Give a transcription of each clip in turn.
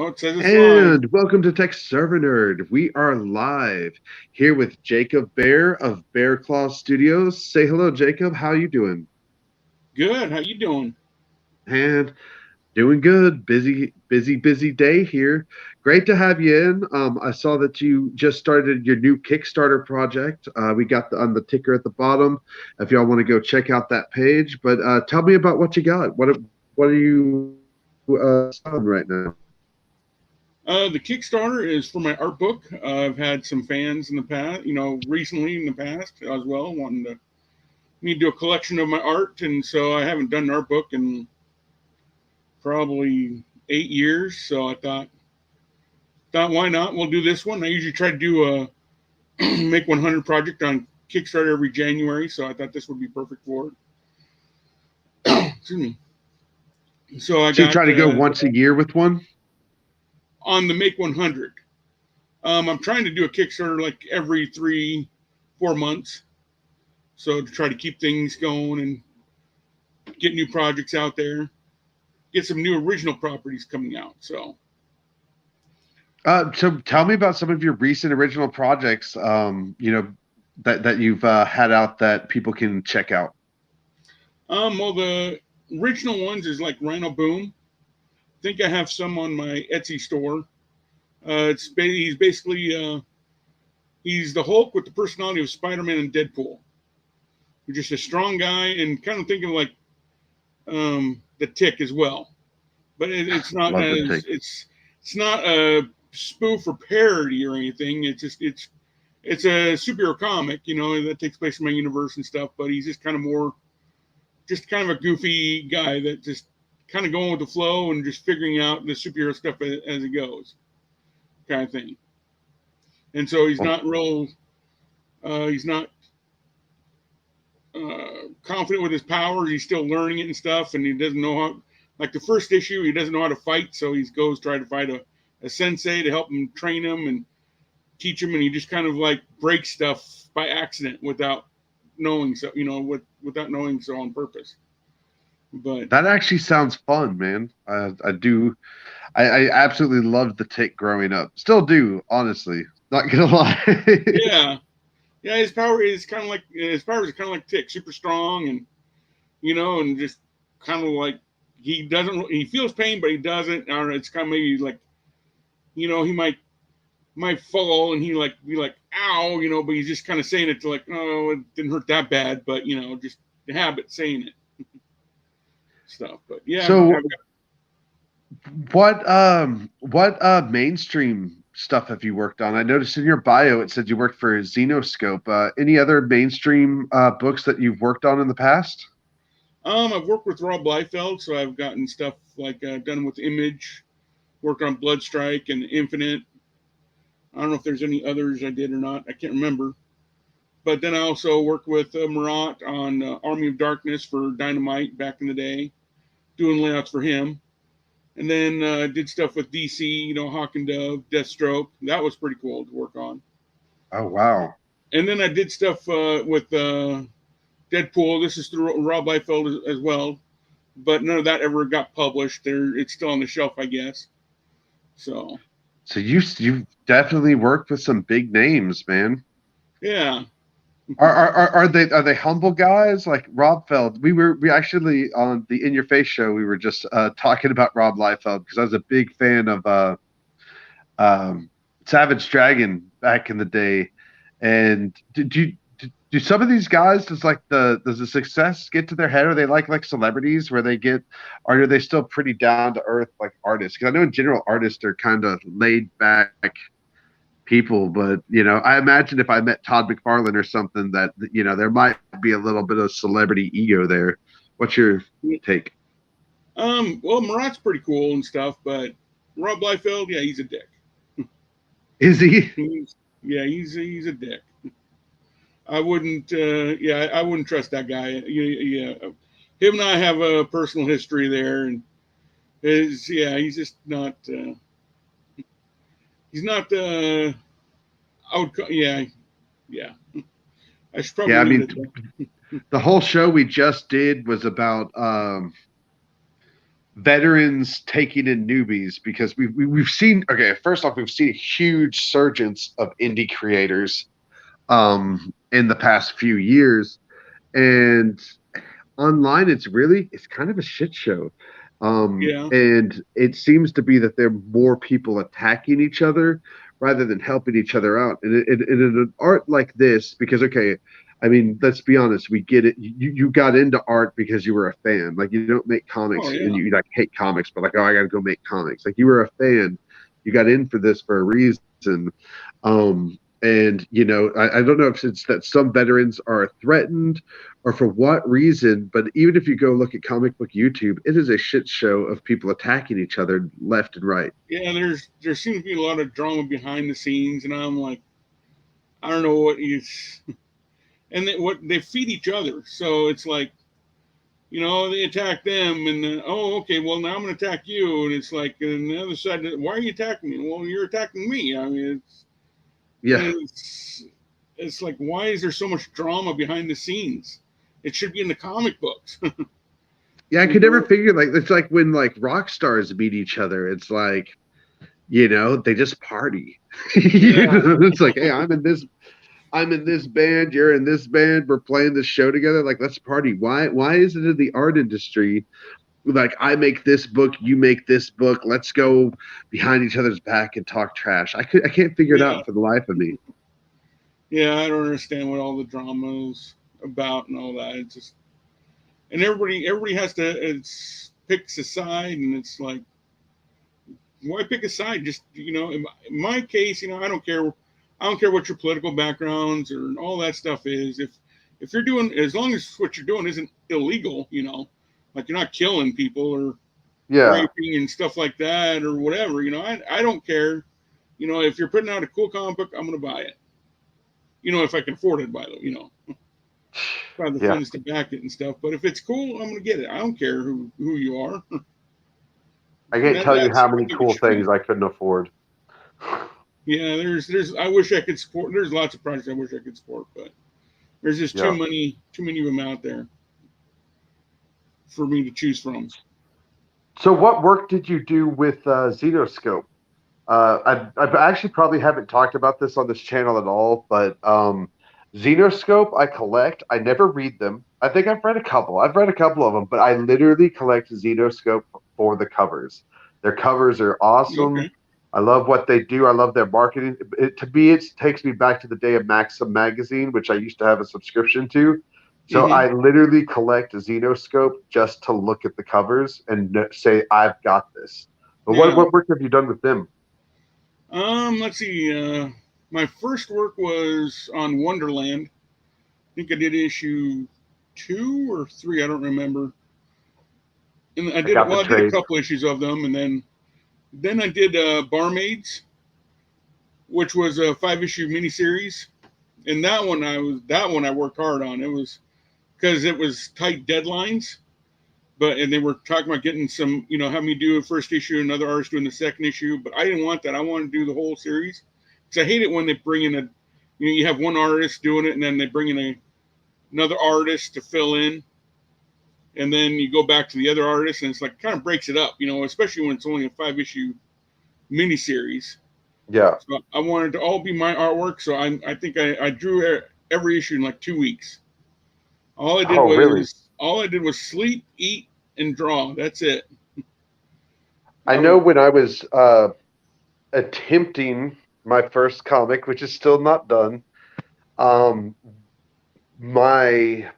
Oh, it says it's live. And welcome to Tech Server Nerd. We are live here with Jacob Bear of Bear Claw Studios. Say hello, Jacob. How you doing? Good. How you doing? And doing good. Busy day here. Great to have you in. I saw that you just started your new Kickstarter project. We got on the ticker at the bottom. If y'all want to go check out that page, but tell me about what you got. What are you selling right now? The Kickstarter is for my art book. I've had some fans in the past, recently in the past as well, wanting to me to do a collection of my art, and so I haven't done an art book in probably 8 years. So I thought why not? We'll do this one. I usually try to do a make 100 project on Kickstarter every January, so I thought this would be perfect for it. Excuse me. So I So you got try to go once a year with one? on the Make 100. I'm trying to do a Kickstarter like every 3-4 months, so to try to keep things going and get new projects out there, get some new original properties coming out. So, So tell me about some of your recent original projects, that you've had out that people can check out. well, the original ones is like Rhino Boom. I think I have some on my Etsy store. He's basically he's the Hulk with the personality of Spider-Man and Deadpool. He's just a strong guy and kind of thinking like the Tick as well, but it's not Love the as take. it's not a spoof or parody or anything. It's a superhero comic, that takes place in my universe and stuff. But he's just kind of a goofy guy that just kind of going with the flow and just figuring out the superhero stuff as it goes, kind of thing. And so Well, he's not confident with his powers. He's still learning it and stuff, and he doesn't know how. Like the first issue, he doesn't know how to fight, so he goes try to fight a sensei to help him train him and teach him, and he just kind of like breaks stuff by accident without knowing so, without knowing so on purpose. But that actually sounds fun, man. I do. I absolutely loved the tick growing up. Still do, honestly. Not gonna lie. yeah, yeah, his power is kind of like Tick, super strong, and and just kind of like he feels pain, but he doesn't. Or it's kind of maybe like he might fall and he like be like ow, but he's just kind of saying it to like, oh, it didn't hurt that bad, but just the habit saying it stuff. But yeah, So what mainstream stuff have you worked on? I noticed in your bio it said you worked for Xenoscope. Any other mainstream books that you've worked on in the past? I've worked with Rob Liefeld, so I've gotten stuff like done with Image, worked on Blood Strike and Infinite. I don't know if there's any others I did or not. I can't remember. But then I also worked with Marat on Army of Darkness for Dynamite back in the day, doing layouts for him. And then did stuff with DC, Hawk and Dove, Deathstroke. That was pretty cool to work on. Oh wow. And then I did stuff with Deadpool. This is through Rob Liefeld as well, but none of that ever got published. It's still on the shelf, I guess. So So you've definitely worked with some big names, man. yeah, Are they humble guys like Rob Feld? We actually on the In Your Face show we were just talking about Rob Liefeld because I was a big fan of um, Savage Dragon back in the day. And do some of these guys does the success get to their head? Are they like celebrities where they get, or are they still pretty down to earth like artists? Because I know in general artists are kind of laid back people, but I imagine if I met Todd McFarlane or something that there might be a little bit of celebrity ego there. What's your take? well, Marat's pretty cool and stuff, but Rob Liefeld, yeah, he's a dick. Is he? Yeah, he's a dick. I wouldn't, yeah, I wouldn't trust that guy. Yeah, him and I have a personal history there, and yeah, he's just not. He's not. Yeah, yeah. I should probably Yeah, I leave mean, it at the whole show we just did was about veterans taking in newbies, because we've seen, okay, first off, we've seen a huge surgence of indie creators in the past few years, and online it's kind of a shit show. Yeah. And it seems to be that there are more people attacking each other rather than helping each other out. And in an art like this, because okay, I mean, let's be honest, we get it. You got into art because you were a fan. Like, you don't make Oh comics and yeah. you like hate comics, but like, oh, I got to go make comics. Like, you were a fan. You got in for this for a reason. And I don't know if it's that some veterans are threatened or for what reason, but even if you go look at comic book YouTube, it is a shit show of people attacking each other left and right. Yeah, there seems to be a lot of drama behind the scenes, and I'm like, I don't know what is, and what they feed each other. So it's like, they attack them, and then, oh, okay, well now I'm going to attack you, and it's like, and the other side, why are you attacking me? Well, you're attacking me. I mean, Yeah. it's it's like, why is there so much drama behind the scenes? It should be in the comic books. Yeah, I you could never know? figure, like, it's like when like rock stars meet each other. It's like, they just party. Yeah, It's like, hey, I'm in this band, you're in this band, we're playing this show together. Like, let's party. Why is it in the art industry like, I make this book, you make this book, let's go behind each other's back and talk trash? I can't figure it yeah, out for the life of me. yeah. I don't understand what all the drama is about and all that. It's just, and everybody has to picks a side, and it's like, why pick a side? Just, in my case, I don't care what your political backgrounds or all that stuff is. If you're doing, as long as what you're doing isn't illegal, like you're not killing people or Yeah. raping and stuff like that or whatever, I don't care. If you're putting out a cool comic book, I'm going to buy it. If I can afford it, by the way, if I have the Yeah. funds to back it and stuff. But if it's cool, I'm going to get it. I don't care who you are. I And can't tell you that's how I many think it cool should be. things I couldn't afford. Yeah, there's I wish I could support. There's lots of projects I wish I could support, but there's just Yeah. too many of them out there for me to choose from. So what work did you do with Xenoscope? I actually probably haven't talked about this on this channel at all, but Xenoscope I collect. I never read them. I think I've read a couple. I've read a couple of them, but I literally collect Xenoscope for the covers. Their covers are awesome. Okay. I love what they do. I love their marketing. To me, it takes me back to the day of Maxim magazine, which I used to have a subscription to. So Mm-hmm. I literally collect Xenoscope just to look at the covers and say, I've got this. But what, Yeah. what work have you done with them? Let's see. My first work was on Wonderland. I think I did issue 2 or 3. I don't remember. And I got the I did a trade. couple issues of them, and then I did Barmaids, which was a 5-issue miniseries. And that one I worked hard on. It was because it was tight deadlines, and they were talking about getting some, having me do a first issue, another artist doing the second issue. But I didn't want that. I wanted to do the whole series because I hate it when they bring in you have one artist doing it, and then they bring in another artist to fill in, and then you go back to the other artist, and it's like kind of breaks it up, especially when it's only a 5-issue miniseries. Yeah. So I wanted to all be my artwork, so I think I drew every issue in like 2 weeks. Oh, really? All I did was sleep, eat, and draw. That's it. I I know was when I was attempting my first comic, which is still not done, um, my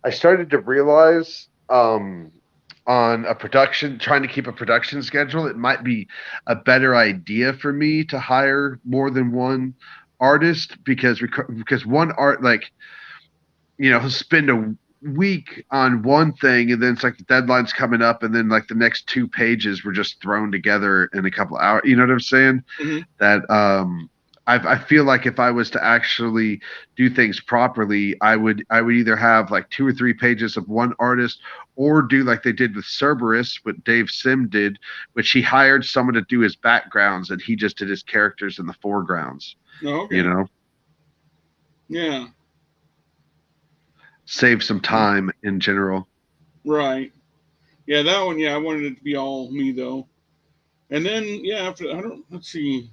I started to realize on a production trying to keep a production schedule, it might be a better idea for me to hire more than one artist, because one art, like, he'll spend a week on one thing, and then it's like the deadline's coming up, and then like the next 2 pages were just thrown together in a couple of hours. You know what I'm saying? mhm. That I feel like if I was to actually do things properly, I would either have like 2 or 3 pages of one artist, or do like they did with Cerberus, what Dave Sim did, which he hired someone to do his backgrounds and he just did his characters in the foregrounds. Oh, You okay. know, Yeah. save some time in general. Right. Yeah, that one. Yeah, I wanted it to be all me though. And then yeah, after I don't let's see.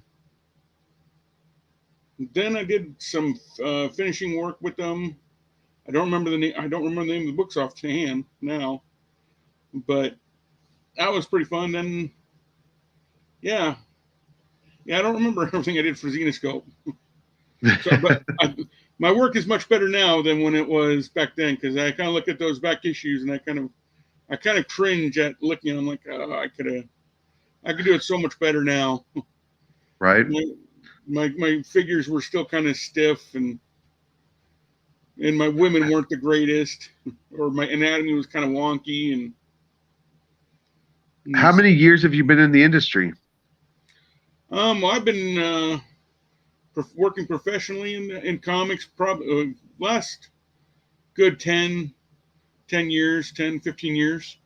Then I did some finishing work with them. I don't remember the name. I don't remember the name of the books off hand now, but that was pretty fun. Then yeah, yeah, I don't remember everything I did for Xenoscope. So, but my work is much better now than when it was back then because I kind of look at those back issues and I kind of cringe at looking. I'm like, oh, I could do it so much better now. Right? my, my figures were still kind of stiff and my women weren't the greatest, or my anatomy was kind of wonky How and many years have you been in the industry? well, I've been working professionally in comics probably last good 10 years, 10, 15 years.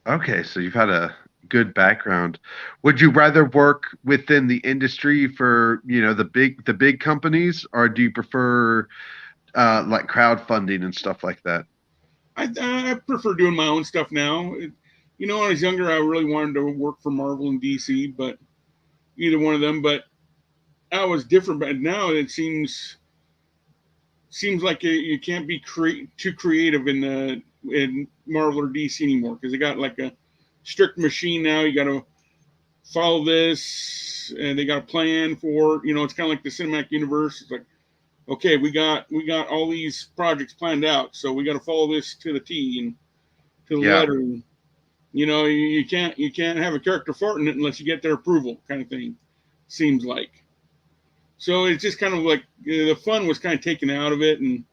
Okay, so you've had a good background. Would you rather work within the industry for, the big companies, or do you prefer like crowdfunding and stuff like that? I prefer doing my own stuff now. When I was younger, I really wanted to work for Marvel and DC, but either one of them. But I was different. But now it seems like you can't be too creative in Marvel or DC anymore because they got like a strict machine now. You got to follow this, and they got a plan for. It's kind of like the cinematic universe. It's like, okay, we got all these projects planned out, so we got to follow this to the T and to the Yeah, letter. And, you can't have a character farting it unless you get their approval, kind of thing. Seems like. So it's just kind of like the fun was kind of taken out of it, and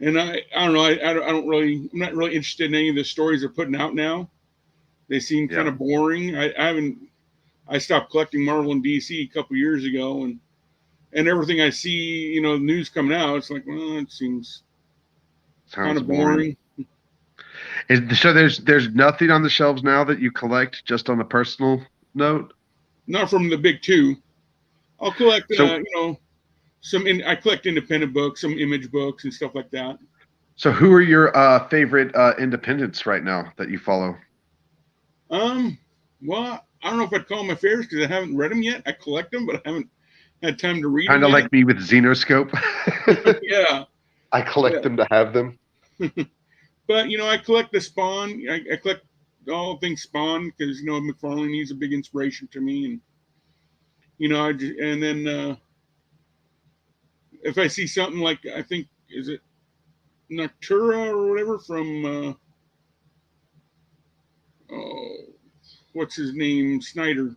I don't know, I don't really, I'm not really interested in any of the stories they're putting out now. They seem kind yeah. of boring. I haven't I stopped collecting Marvel and DC a couple years ago, and everything I see, news coming out, it's like, well, it seems kind Sounds of boring. boring. So there's nothing on the shelves now that you collect, just on a personal note. Not from the big two. I'll collect, So I collect independent books, some image books and stuff like that. so who are your favorite independents right now that you follow? Um, well, I don't know if I'd call them my favorites because I haven't read them yet. I collect them, but I haven't had time to read Kind them of yet. like me with Xenoscope. Yeah, I collect yeah. them to have them. But I collect the Spawn. I collect all things Spawn because McFarlane is a big inspiration to me, and and then if I see something like I think is it Noctura or whatever from oh what's his name Snyder,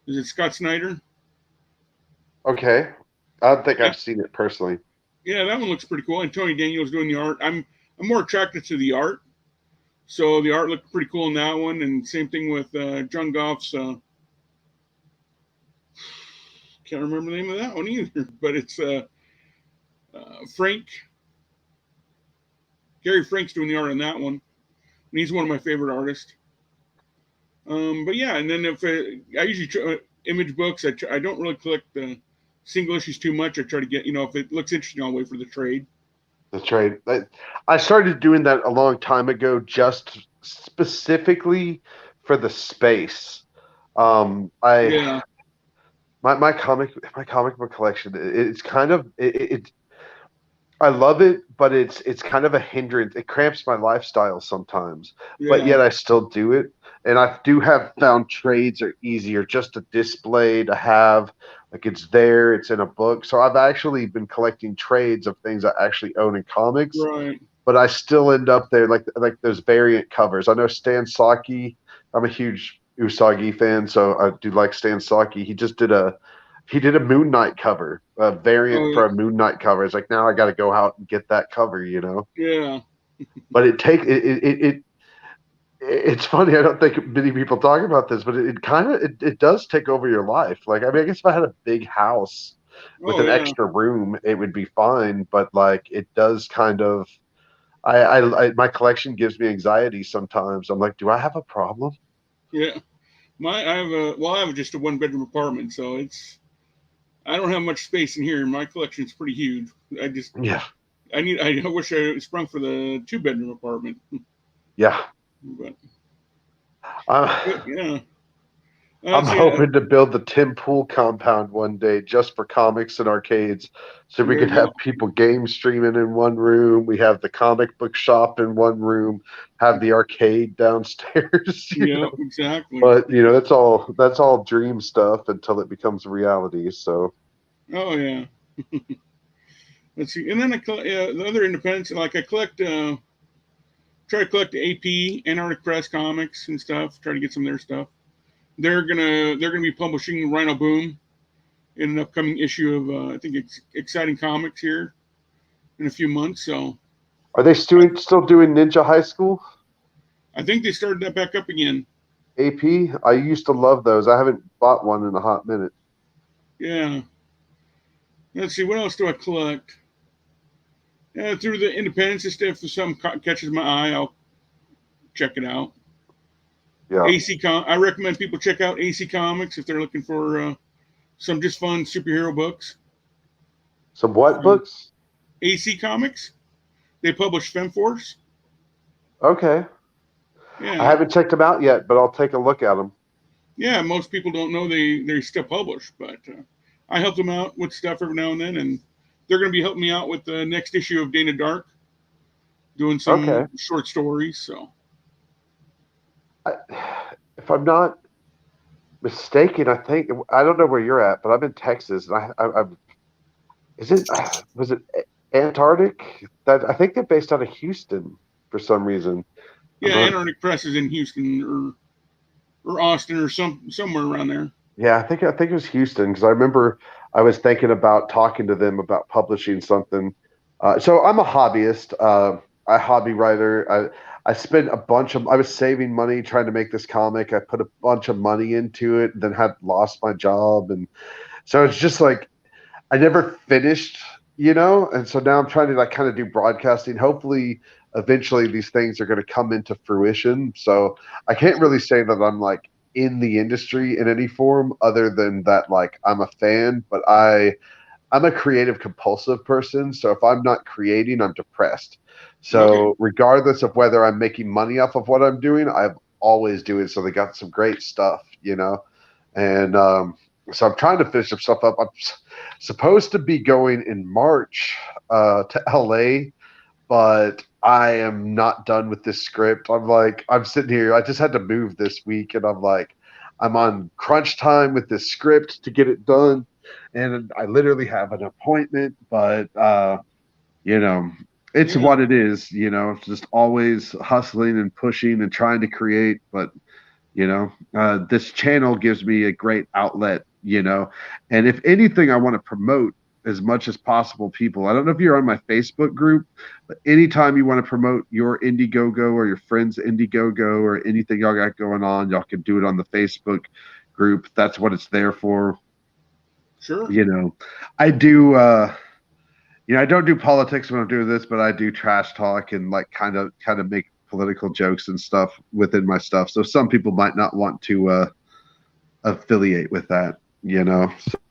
is it Scott Snyder? Okay. I don't think Yeah, I've seen it personally. yeah, that one looks pretty cool. And Tony Daniel's doing the art. I'm more attracted to the art, so the art looked pretty cool in that one. And same thing with John Goff's. Can't remember the name of that one either, but it's Frank Gary Frank's doing the art on that one. And he's one of my favorite artists. But yeah, and then if I usually image books, I don't really collect the single issues too much. I try to get if it looks interesting, I'll wait for the trade. The trade. I started doing that a long time ago, just specifically for the space. I Yeah, my comic book collection. It's kind of it, I love it, but it's kind of a hindrance. It cramps my lifestyle sometimes, but yeah, yet I still do it. And I do have found trades are easier just to display, to have, like, it's there, it's in a book. So I've actually been collecting trades of things I actually own in comics, right. but I still end up there like those variant covers. I know Stan Saki. I'm a huge Usagi fan, so I do like Stan Saki. He did a Moon Knight cover, a variant Oh for a Moon Knight cover. It's like, now I got to go out and get that cover. yeah, But it's funny. I don't think many people talk about this, but it kind of it does take over your life. Like, I mean, I guess if I had a big house with oh an yeah, extra room, it would be fine. But like, it does kind of. My collection gives me anxiety sometimes. I'm like, do I have a problem? yeah. I have just a one bedroom apartment, so I don't have much space in here. My collection's pretty huge. I just Yeah, I wish I sprung for the two bedroom apartment. yeah. But Uh, yeah, I'm see, hoping to build the Tim Pool compound one day just for comics and arcades. So we there could you have go. people game streaming in one room. We have the comic book shop in one room, have the arcade downstairs, Yeah, exactly. But that's all dream stuff until it becomes reality. So Oh yeah. Let's see, and then the other independents, like I collect, try to collect AP, Antarctic Press comics and stuff. Try to get some of their stuff. They're gonna be publishing Rhino Boom in an upcoming issue of I think it's Exciting Comics here in a few months. So are they still doing Ninja High School? I think they started that back up again. AP? I used to love those. I haven't bought one in a hot minute. Yeah. Let's see, what else do I collect? Through the independents and stuff, if something catches my eye, I'll check it out. Yeah. I recommend people check out AC Comics if they're looking for some just fun superhero books. Some what So, books? AC Comics, they publish FemForce. Okay. I Yeah, haven't checked them out yet, but I'll take a look at them. yeah. Most people don't know they still publish, but I help them out with stuff every now and then, and they're going to be helping me out with the next issue of Dana Dark, doing Okay. some short stories. So I, if I'm not mistaken, I don't know where you're at, but I'm in Texas, and I'm is it was it Antarctic? That I think they're based out of Houston for some reason. I'm yeah, not. Antarctic Press is in Houston or Austin or somewhere around there. Yeah, I think it was Houston because I remember I was thinking about talking to them about publishing something. So I'm a hobbyist, I hobby writer. I spent a bunch of I was saving money trying to make this comic. I put a bunch of money into it, then had lost my job, and so it's just like I never finished, and so now I'm trying to like kind of do broadcasting. Hopefully, eventually these things are going to come into fruition. So I can't really say that I'm like in the industry in any form other than that like I'm a fan, but I'm a creative compulsive person. So if I'm not creating, I'm depressed. Okay. So regardless of whether I'm making money off of what I'm doing, I'm always doing so they got some great stuff. And so I'm trying to finish some stuff up. I'm supposed to be going in March to LA, but I am not done with this script. I'm sitting here. I just had to move this week, and I'm on crunch time with this script to get it done. And I literally have an appointment, but you know, it's Yeah. what it is. It's just always hustling and pushing and trying to create. But this channel gives me a great outlet. And if anything, I want to promote as much as possible people. I don't know if you're on my Facebook group, but anytime you want to promote your Indiegogo or your friends Indiegogo or anything y'all got going on, y'all can do it on the Facebook group. That's what it's there for. Sure. You know, I do I don't do politics when I'm doing this, but I do trash talk and like kind of make political jokes and stuff within my stuff. So some people might not want to affiliate with that.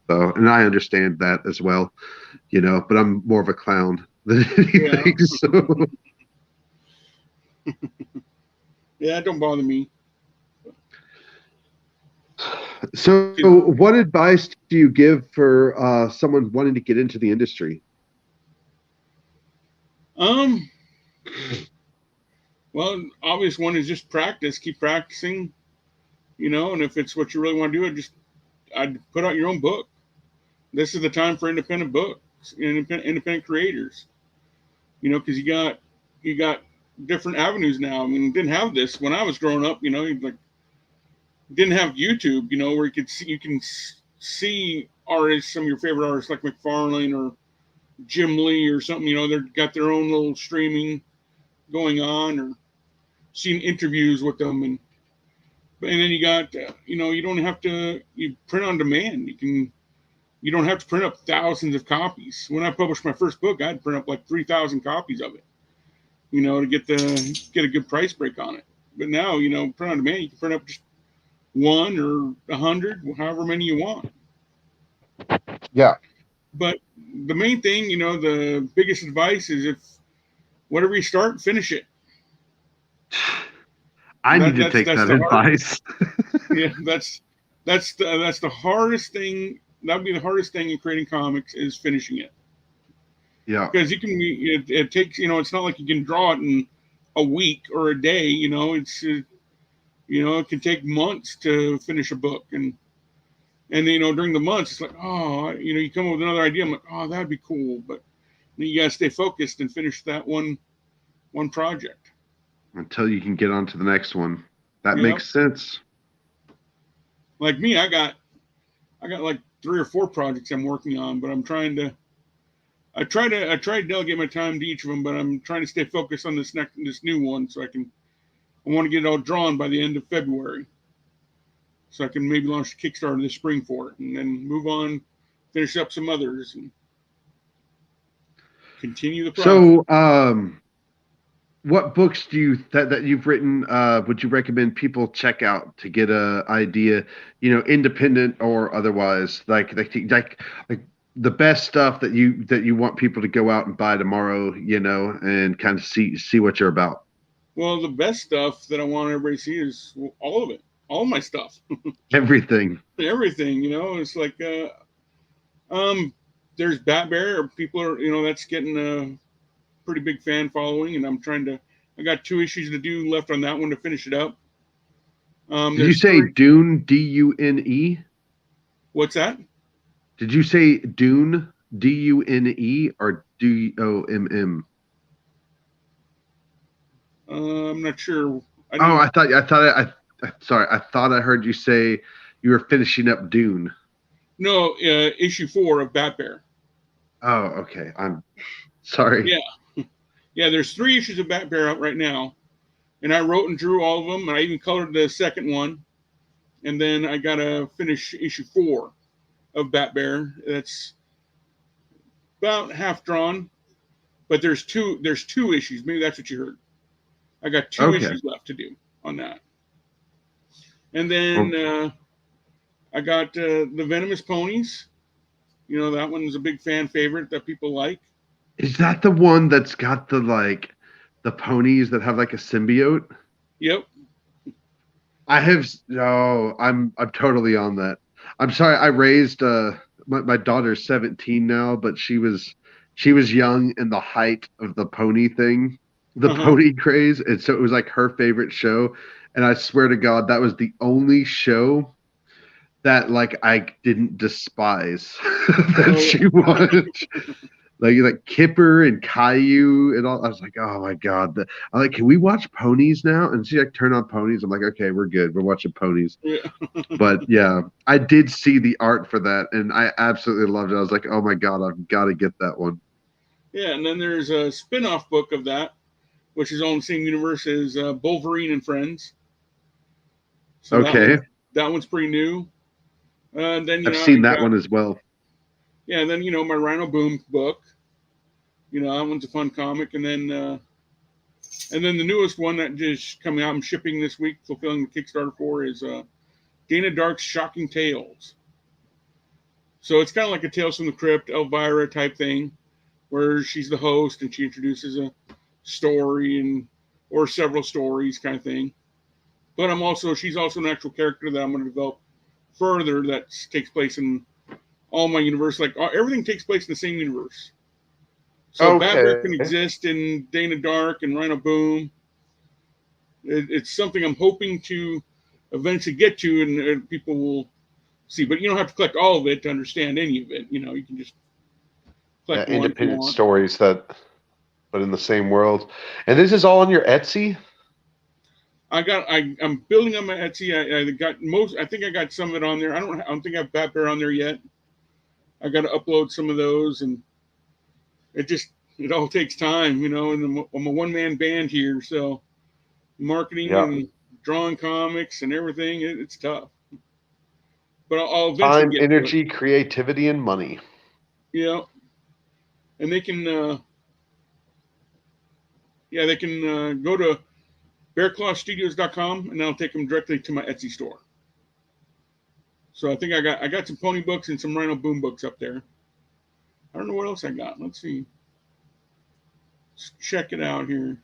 So and I understand that as well, but I'm more of a clown than Yeah. anything. Yeah. Don't bother me. So what advice do you give for someone wanting to get into the industry? Um. Well, obvious one is just practice. Keep practicing. And if it's what you really want to do, I'd put out your own book. This is the time for independent books, independent creators. Because you got different avenues now. I mean, didn't have this when I was growing up. You like didn't have YouTube. Where you can see artists, some of your favorite artists like McFarlane or Jim Lee or something. They've got their own little streaming going on, or seeing interviews with them, and then you got you don't have to you print on demand. You don't have to print up thousands of copies. When I published my first book, I had to print up like 3,000 copies of it, to get a good price break on it. But now, print on demand, you can print up just one or 100, however many you want. Yeah. But the main thing, the biggest advice is if whatever you start, finish it. I need to take That's that the hard. advice. Yeah, that's the hardest thing. That'd be the hardest thing in creating comics is finishing it, Yeah. because it takes, it's not like you can draw it in a week or a day. It can take months to finish a book, and during the months it's like, oh, you come up with another idea. I'm like, oh, that'd be cool, but you gotta stay focused and finish that one project. Until you can get on to the next one. That Yep. makes sense. Like me, I got like 3 or 4 projects I'm working on, but I try to delegate my time to each of them, but I'm trying to stay focused on this new one, so I want to get it all drawn by the end of February, so I can maybe launch a Kickstarter this spring for it, and then move on, finish up some others, and continue the process. So, what books do you that you've written would you recommend people check out to get a idea, independent or otherwise, like the best stuff that you want people to go out and buy tomorrow, and kind of see what you're about. Well, the best stuff that I want everybody to see is all of it, all of my stuff, Everything. everything. It's like um, there's Bat Bear. People are, that's getting a pretty big fan following, and I got 2 issues to do left on that one to finish it up. Did you There's say 3. Dune, Dune? What's that? Did you say Dune, Dune, or Domm? I'm not sure. I Oh, didn't. sorry, I thought I heard you say you were finishing up Dune. No, issue 4 of Bat Bear. Oh, okay. I'm sorry. Yeah, yeah. There's 3 issues of Bat Bear out right now, and I wrote and drew all of them. And I even colored the second one, and then I gotta finish issue 4 of Bat Bear. That's about half drawn, but there's two issues. Maybe that's what you heard. I got two Okay. issues left to do on that, and then Well, I got the Venomous Ponies. That one's a big fan favorite that people like. is that the one that's got the ponies that have like a symbiote? Yep. I have no, I'm totally on that. I'm sorry, I raised my daughter's 17 now, but she was young in the height of the pony thing, the Uh-huh. pony craze, and so it was like her favorite show. And I swear to God, that was the only show that like I didn't despise that Oh, she watched. Like Kipper and Caillou and all. I was like, oh my God. I'm like, can we watch ponies now? And she like turned on ponies. I'm like, okay, we're good. We're watching ponies. yeah. But yeah, I did see the art for that and I absolutely loved it. I was like, oh my God, I've got to get that one. Yeah, and then there's a spin-off book of that, which is all in the same universe as Wolverine and Friends. So that Okay. one, that one's pretty new. And then I've I seen that got, one as well. yeah. And then my Rhino Boom book. That one's a fun comic. And then the newest one that just coming out, I'm shipping this week, fulfilling the Kickstarter for, is Dana Dark's Shocking Tales. So it's kind of like a Tales from the Crypt, Elvira type thing, where she's the host and she introduces a story or several stories kind of thing. But she's also an actual character that I'm going to develop further that takes place in all my universe. Like everything takes place in the same universe. So Bat Bear can Okay. exist in Dana Dark and Rhino Boom. It's something I'm hoping to eventually get to, and people will see. But you don't have to collect all of it to understand any of it. You can just Yeah, collect one if you independent want. stories but in the same world. And this is all on your Etsy? I'm building on my Etsy. I got most. I think I got some of it on there. I don't think I have Bat Bear on there yet. I got to upload some of those, and it all takes time, And I'm a one man band here, so marketing Yeah. and drawing comics and everything, it's tough. But I'll eventually Time, get to it. energy, creativity, and money. And they can, they can go to bearclawstudios.com, and that'll take them directly to my Etsy store. So I think I got some pony books and some Rhino Boom books up there. I don't know what else I got. Let's see. Let's check it out here.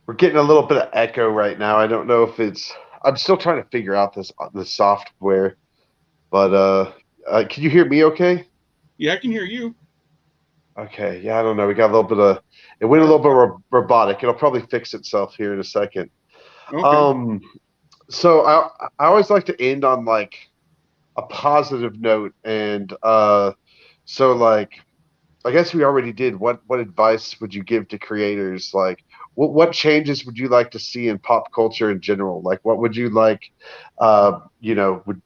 We're getting a little bit of echo right now. I don't know if it's. I'm still trying to figure out the software, but can you hear me? Okay. Yeah, I can hear you. Okay. Yeah, I don't know. We got a little bit of. It went a little bit robotic. It'll probably fix itself here in a second. Okay. Um. So I always like to end on like a positive note, and so like I guess we already did. What advice would you give to creators? Like, what changes would you like to see in pop culture in general? Like, what would you like, would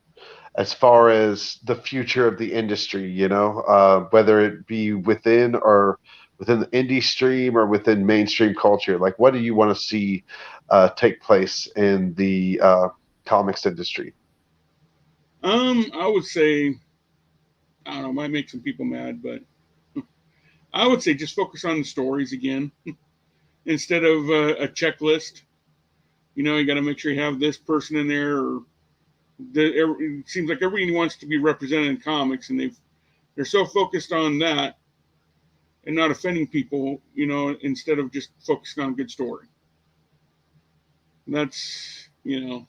as far as the future of the industry? Whether it be within or within the indie stream or within mainstream culture. Like, what do you want to see take place in the comics industry? I would say I don't know, might make some people mad, but I would say just focus on the stories again instead of a checklist. You got to make sure you have this person in there, or it seems like everybody wants to be represented in comics, and they're so focused on that and not offending people, instead of just focusing on a good story. And that's. I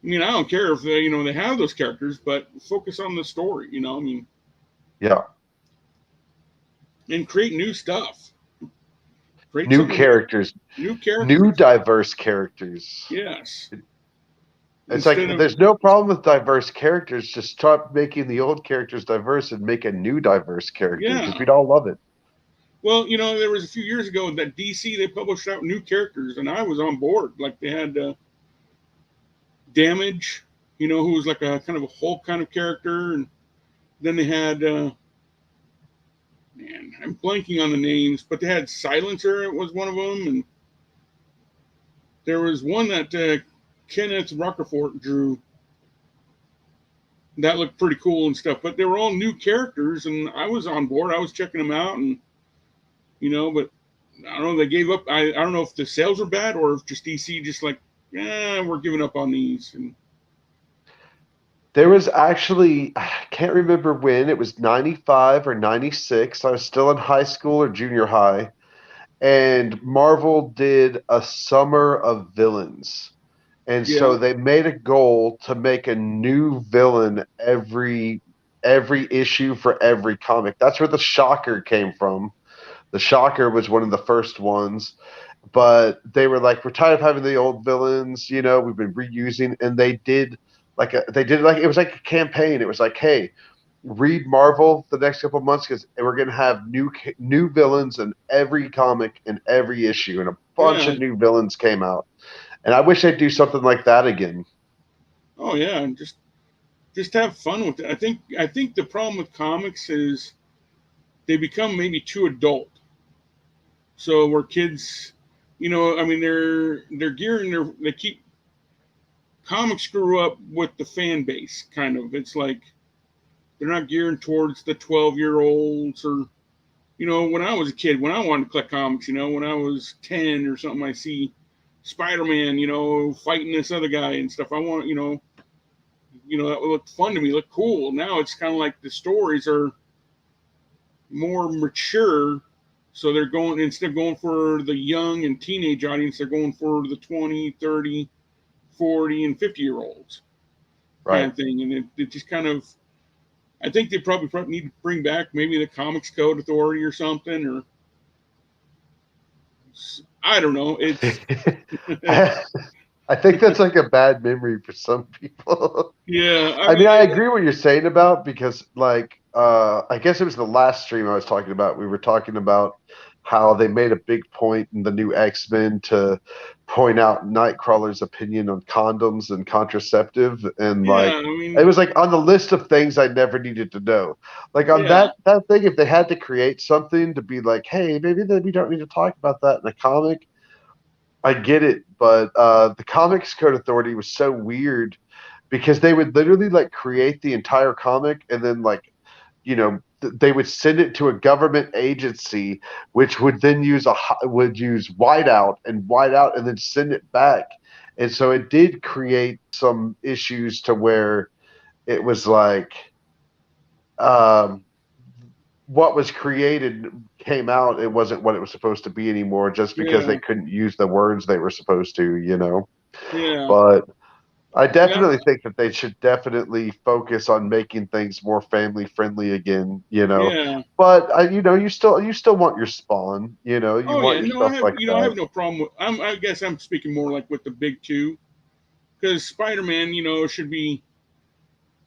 mean, I don't care if they have those characters, but focus on the story. I mean, Yeah, and create new stuff. Create new something new, characters, new new characters. diverse characters. Yes, It's instead like of there's no problem with diverse characters. Just stop making the old characters diverse and make a new diverse character because yeah. we'd all love it. Well, there was a few years ago that DC they published out new characters, and I was on board. Like they had Damage, who was like a kind of a Hulk kind of character, and then they had man, I'm blanking on the names, but they had Silencer. It was one of them, and there was one that Kenneth Rockerfort drew that looked pretty cool and stuff. But they were all new characters, and I was on board. I was checking them out, and but I don't know. They gave up. I don't know if the sales were bad or if just DC just like, yeah, we're giving up on these. And There was actually, I can't remember when, it was 95 or 96. I was still in high school or junior high, and Marvel did a summer of villains. And yeah, so they made a goal to make a new villain every issue for every comic. That's where the Shocker came from. The Shocker was one of the first ones, but they were like, we're tired of having the old villains, we've been reusing, and they did like it was like a campaign. It was like, hey, read Marvel the next couple of months because we're gonna have new villains in every comic in every issue, and a bunch yeah, of new villains came out. And I wish they'd do something like that again. oh yeah, and just have fun with it. I think the problem with comics is they become maybe too adult. So where kids, I mean, they're gearing they keep comics grew up with the fan base kind of. It's like they're not gearing towards the 12-year-olds or when I was a kid, when I wanted to collect comics, when I was 10 or something, I see Spider-Man, fighting this other guy and stuff. I want, that looked fun to me, looked cool. Now it's kind of like the stories are more mature. So they're going, instead of going for the young and teenage audience, they're going for the 20, 30, 40, and 50-year-olds kind Right. of thing. And it just kind of, I think they probably need to bring back maybe the Comics Code Authority or something, or I don't know. It's I think that's like a bad memory for some people. yeah. I I mean, mean, I agree what you're saying about because like I guess it was the last stream I was talking about. We were talking about how they made a big point in the new X-Men to point out Nightcrawler's opinion on condoms and contraceptive, and yeah. like I it mean, was like on the list of things I never needed to know. Like on yeah, that thing, if they had to create something to be like, hey, maybe we don't need to talk about that in a comic. I get it, but the Comics Code Authority was so weird because they would literally like create the entire comic and then like they would send it to a government agency which would then would use whiteout and then send it back, and so it did create some issues to where it was like um what was created came out, it wasn't what it was supposed to be anymore, just because they Yeah, couldn't use the words they were supposed to, you know. yeah, But I yeah, definitely think that they should definitely focus on making things more family friendly again, you know. yeah. But you still want your Spawn, you know, you Oh want yeah, your no, I stuff have like I that. have no problem with. I guess I'm speaking more like with the big two, because Spider-Man, should be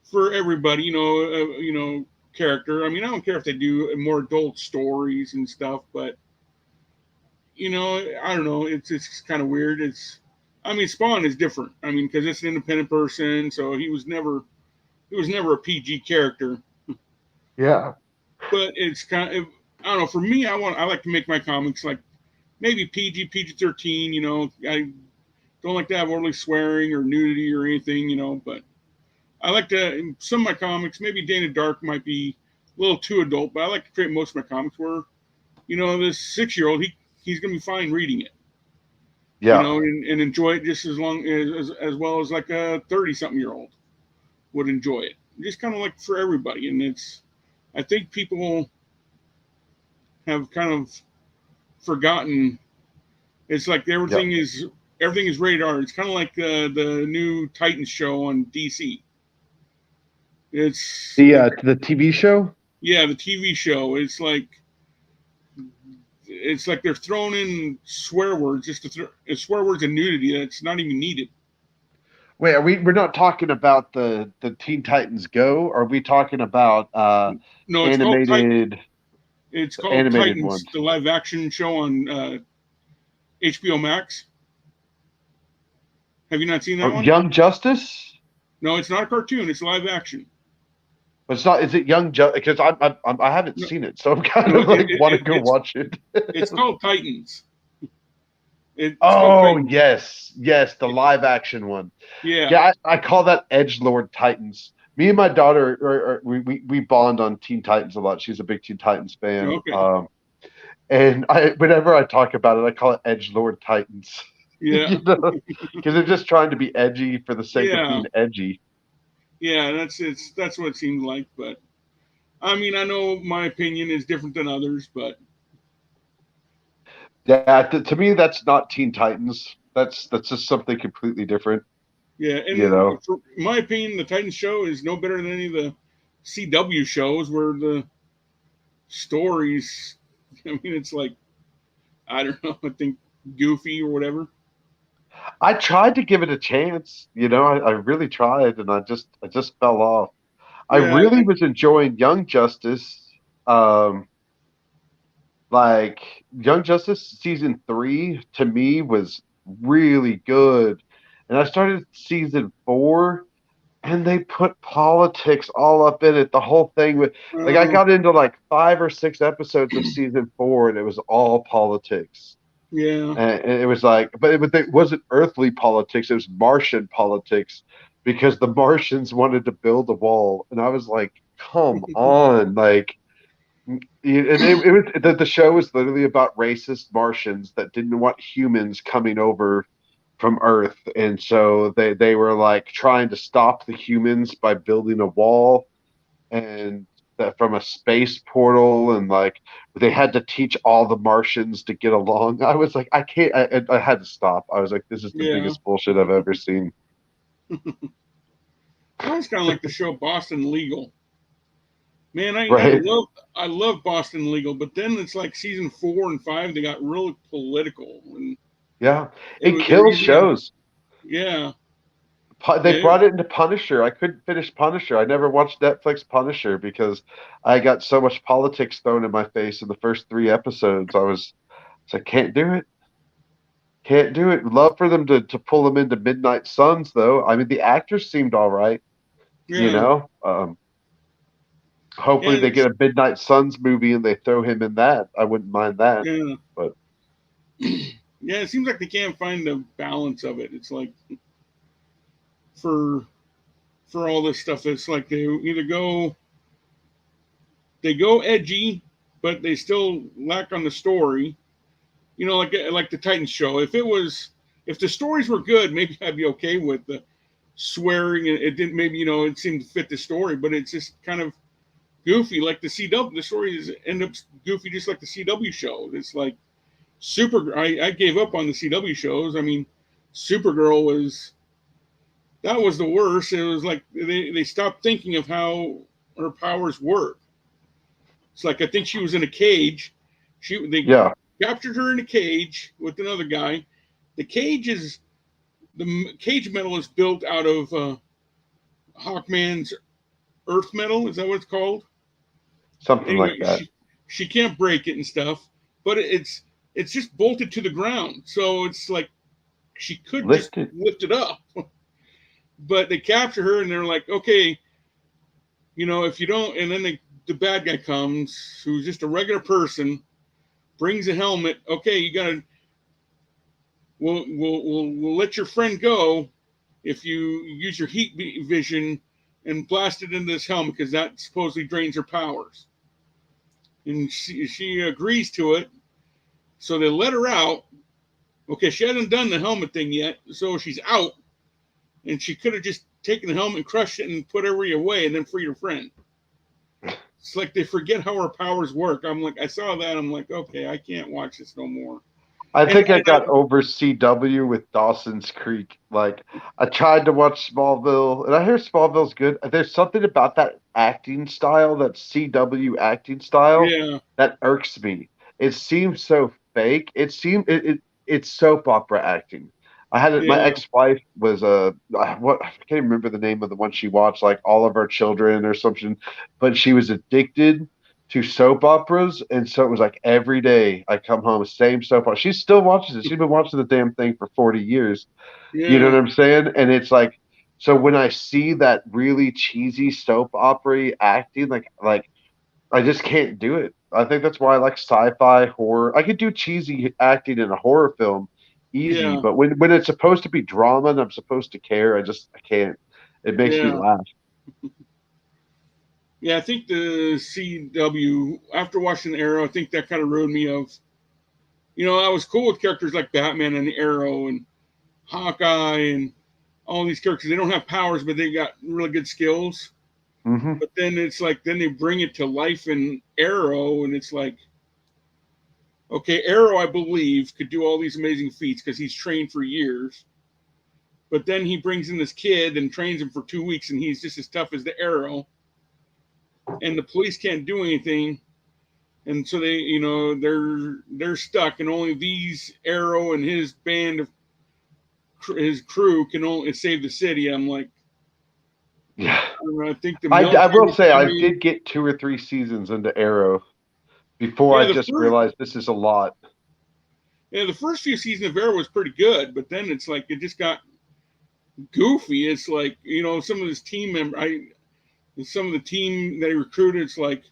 for everybody. Character. I mean, I don't care if they do more adult stories and stuff, but I don't know. It's kind of weird. I mean, Spawn is different. I mean, because it's an independent person, so he was never a PG character. Yeah. But it's kind of, I don't know. For me, I like to make my comics like maybe PG 13. I don't like to have overly swearing or nudity or anything. But I like to in some of my comics. Maybe Dana Dark might be a little too adult, but I like to create most of my comics where this 6-year-old he's gonna be fine reading it. Yeah. And enjoy it just as long as well as like a 30-something-year-old would enjoy it. Just kind of like for everybody, and I think people have kind of forgotten. It's like Yeah. everything is rated R. It's kind of like the new Titans show on DC. It's it, The TV show. yeah, the TV show. It's like they're throwing in swear words just to swear words and nudity that's not even needed. Wait, we're not talking about the Teen Titans Go? Are we talking about No, it's called Titan. animated It's called animated Titans, ones? the live action show on HBO Max. Have you not seen that Oh, one? Young Justice? No, it's not a cartoon. It's live action. It's not. Is it Young Justice? Because I haven't No, seen it, so I'm kind no, of like want to go watch it. it's called Titans. It's called Oh Titans. yes, yes, the live action one. Yeah. Yeah, I call that Edge Lord Titans. Me and my daughter, we bond on Teen Titans a lot. She's a big Teen Titans fan. Okay. And whenever I talk about it, I call it Edge Lord Titans. Yeah. You know, because they're just trying to be edgy for the sake of Yeah. being edgy. Yeah. That's what it seems like. But I mean, I know my opinion is different than others, but Yeah, to me, that's not Teen Titans. That's just something completely different. yeah. You And know, for in my opinion, the Titans show is no better than any of the CW shows where the stories. I mean, it's like I don't know. I think goofy or whatever. I tried to give it a chance. You know, I really tried, and I just fell off. I Yeah. really was enjoying Young Justice. Um, like Young Justice season 3 to me was really good, and I started season 4, and they put politics all up in it. The whole thing with like I Uh, got into like 5 or 6 episodes of season 4, and it was all politics. yeah. And it was like, but it wasn't earthly politics; it was Martian politics, because the Martians wanted to build a wall, and I was like, "Come on!" Like, and it was the show was literally about racist Martians that didn't want humans coming over from Earth, and so they were like trying to stop the humans by building a wall, and that from a space portal, and like they had to teach all the Martians to get along. I was like, I can't. I had to stop. I was like, this is the Yeah. biggest bullshit I've ever seen. I always kind of like the show Boston Legal. Man, Right? I love Boston Legal, but then it's like season 4 and 5 they got real political and Yeah. it It was they're kills using shows. yeah They yeah brought it into Punisher. I couldn't finish Punisher. I never watched Netflix Punisher because I got so much politics thrown in my face in the first 3 episodes. I can't do it. Can't do it. Love for them to pull them into Midnight Suns though. I mean, the actors seemed all right, you yeah know. yeah Hopefully they it's, get a Midnight Suns movie and they throw him in that. I wouldn't mind that. yeah But yeah it seems like they can't find the balance of it. It's like for all this stuff it's like they go edgy but they still lack on the story. Like the Titans show. If the stories were good, maybe I'd be okay with the swearing. It didn't maybe it seemed to fit the story, but it's just kind of goofy like the CW. The stories end up goofy just like the CW show. It's like I gave up on the CW shows. I mean, Supergirl that was the worst. It was like they stopped thinking of how her powers work. It's like I think she was in a cage. They Yeah, captured her in a cage with another guy. The cage metal is built out of Hawkman's Earth metal. Is that what it's called? something like Anyway, that. she can't break it and stuff, but it's just bolted to the ground. So it's like she could just Lifted. lift it up. But they capture her and they're like, okay, if you don't, and then the bad guy comes, who's just a regular person, brings a helmet. Okay, you gotta, we'll let your friend go if you use your heat vision and blast it into this helmet because that supposedly drains her powers. And she agrees to it, so they let her out. Okay, she hasn't done the helmet thing yet, so she's out, and she could have just taken the helmet and crushed it and put everybody away and then freed her friend. It's like they forget how her powers work. I'm like, I saw that. I'm like, okay, I can't watch this no more. I And, think I and got over CW with Dawson's Creek. Like, I tried to watch Smallville, and I hear Smallville's good. There's something about that acting style, that CW acting style, yeah, that irks me. It seems so fake. It's soap opera acting. I had it. My yeah, ex-wife was what I can't remember the name of the one she watched, like All of Our Children or something, but she was addicted to soap operas, and so it was like every day I come home, same soap opera. She still watches it. She's been watching the damn thing for 40 years. You know yeah, what I'm saying? And it's like, so when I see that really cheesy soap opera acting, like I just can't do it. I think that's why I like sci-fi horror. I could do cheesy acting in a horror film easy, yeah, but when it's supposed to be drama and I'm supposed to care, I can't. It makes me yeah. laugh. Yeah, I think the CW, after watching Arrow, I think that kind of ruined me of, I was cool with characters like Batman and Arrow and Hawkeye and all these characters. They don't have powers, but they got really good skills. Hmm. But then it's like, then they bring it to life in Arrow, and it's like, okay, Arrow, I believe, could do all these amazing feats because he's trained for years. But then he brings in this kid and trains him for 2 weeks, and he's just as tough as the Arrow. And the police can't do anything, and so they're stuck, and only these Arrow and his band of his crew can only save the city. I'm like, Yeah. I think the I military will needs to say come I in. did get 2 or 3 seasons into Arrow before Yeah, I just realized this is a lot. the first few seasons of Arrow was pretty good, but then it's like it just got goofy. It's like some of his team member, some of the team that he recruited, it's like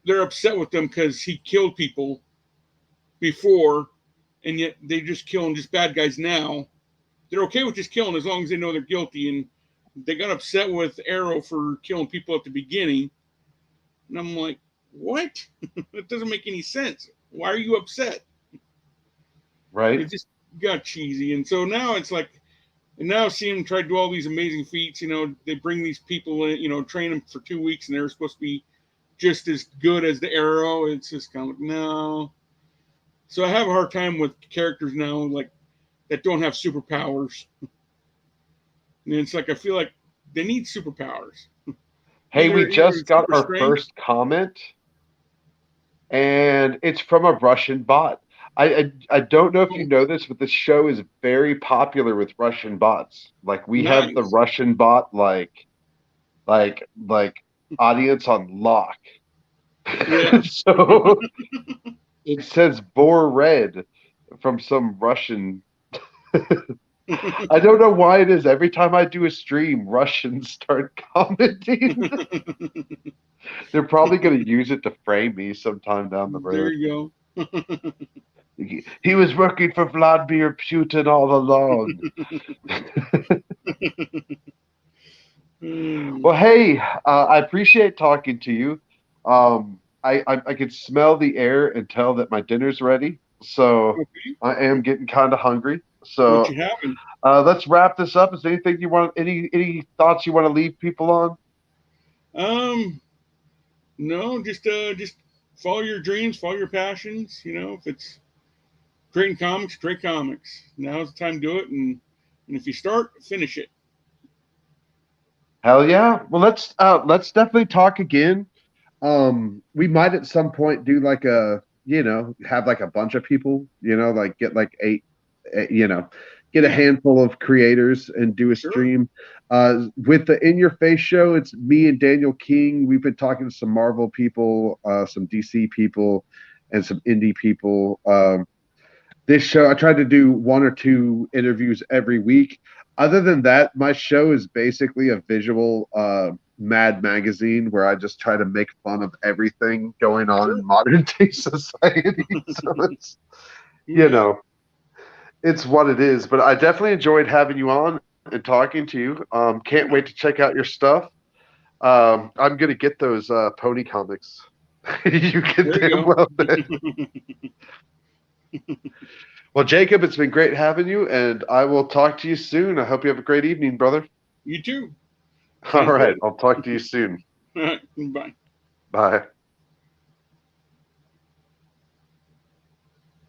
they're upset with him because he killed people before, and yet they just killing just bad guys now. They're okay with just killing as long as they know they're guilty, and they got upset with Arrow for killing people at the beginning, and I'm like, what? That doesn't make any sense. Why are you upset? Right? It just got cheesy, and so now it's like, and now seeing them try to do all these amazing feats. They bring these people in, train them for 2 weeks, and they're supposed to be just as good as the Arrow. It's just kind of like, no. So I have a hard time with characters now, like that don't have superpowers. And it's like I feel like they need superpowers. Hey, we Either just got super our strength. first comment, and it's from a Russian bot. I don't know if you Oh, know this, but this show is very popular with Russian bots. Like we have the nice. Russian bot like audience on lock. Yeah. So it says Bore Red from some Russian. I don't know why it is. Every time I do a stream, Russians start commenting. They're probably going to use it to frame me sometime down the There road. you go. He was working for Vladimir Putin all along. Hmm. Well, hey, I appreciate talking to you. I can smell the air and tell that my dinner's ready. So Okay. I am getting kind of hungry. What you So having? let's wrap this up. Is there anything you want? Any thoughts you want to leave people on? Um, No, just follow your dreams, follow your passions. You know, if it's creating comics, create comics. Now's the time to do it, and if you start, finish it. Hell yeah. Well, let's definitely talk again. We might at some point do like have like a bunch of people, like get like eight, get a Yeah, handful of creators and do a sure. stream. With the In Your Face show, it's me and Daniel King. We've been talking to some Marvel people, some DC people, and some indie people. This show, I tried to do one or two interviews every week. Other than that, my show is basically a visual Mad magazine where I just try to make fun of everything going on Sure. in modern day society. So it's, you Yeah. know, it's what it is. But I definitely enjoyed having you on and talking to you. Can't Yeah. wait to check out your stuff. I'm gonna get those pony comics. You can There damn you well. go. Well, Jacob, it's been great having you, and I will talk to you soon. I hope you have a great evening, brother. You too. All Sounds right, good. I'll talk to you soon. All right. Bye. Bye.